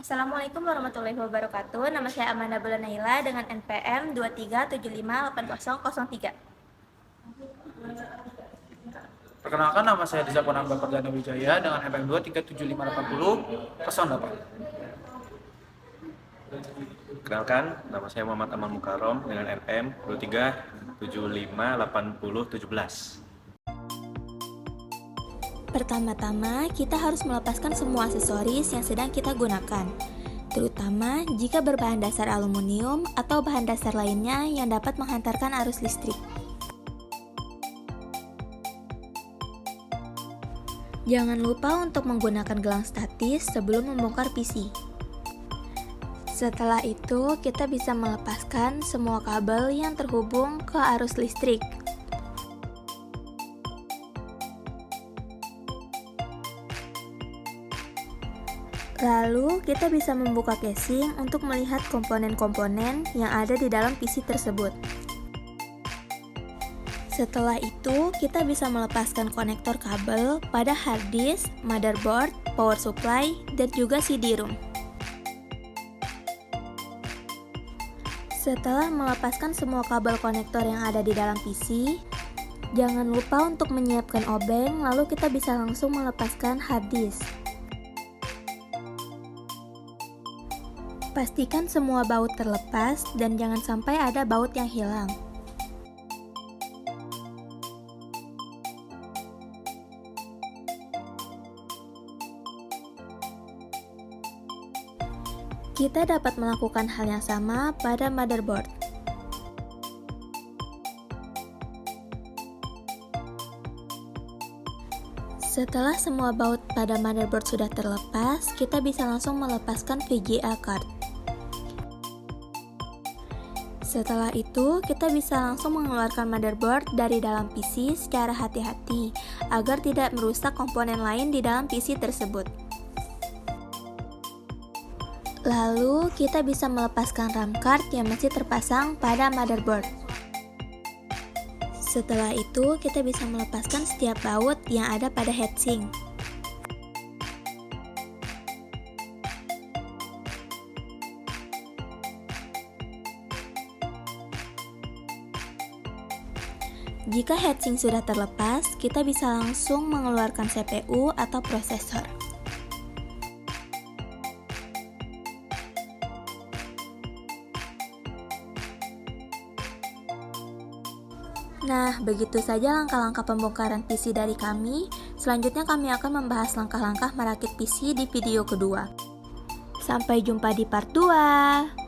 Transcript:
Assalamualaikum warahmatullahi wabarakatuh. Nama saya Amanda Bulanaila dengan NPM 23758003. Perkenalkan, nama saya Disa Ponamba Perdana Wijaya dengan NPM 2375808. Kenalkan, nama saya Muhammad Aman Mukarom dengan NPM 23758017. Pertama-tama, kita harus melepaskan semua aksesoris yang sedang kita gunakan, terutama jika berbahan dasar aluminium atau bahan dasar lainnya yang dapat menghantarkan arus listrik. Jangan lupa untuk menggunakan gelang statis sebelum membongkar PC. Setelah itu, kita bisa melepaskan semua kabel yang terhubung ke arus listrik. Lalu, kita bisa membuka casing untuk melihat komponen-komponen yang ada di dalam PC tersebut. Setelah itu, kita bisa melepaskan konektor kabel pada hard disk, motherboard, power supply, dan juga CD-ROM. Setelah melepaskan semua kabel konektor yang ada di dalam PC, jangan lupa untuk menyiapkan obeng, lalu kita bisa langsung melepaskan hard disk. Pastikan semua baut terlepas dan jangan sampai ada baut yang hilang. Kita dapat melakukan hal yang sama pada motherboard. Setelah semua baut pada motherboard sudah terlepas, kita bisa langsung melepaskan VGA card. Setelah itu, kita bisa langsung mengeluarkan motherboard dari dalam PC secara hati-hati agar tidak merusak komponen lain di dalam PC tersebut. Lalu, kita bisa melepaskan RAM card yang masih terpasang pada motherboard. Setelah itu, kita bisa melepaskan setiap baut yang ada pada heatsink. Jika heatsink sudah terlepas, kita bisa langsung mengeluarkan CPU atau prosesor. Nah, begitu saja langkah-langkah pembongkaran PC dari kami. Selanjutnya kami akan membahas langkah-langkah merakit PC di video kedua. Sampai jumpa di part 2.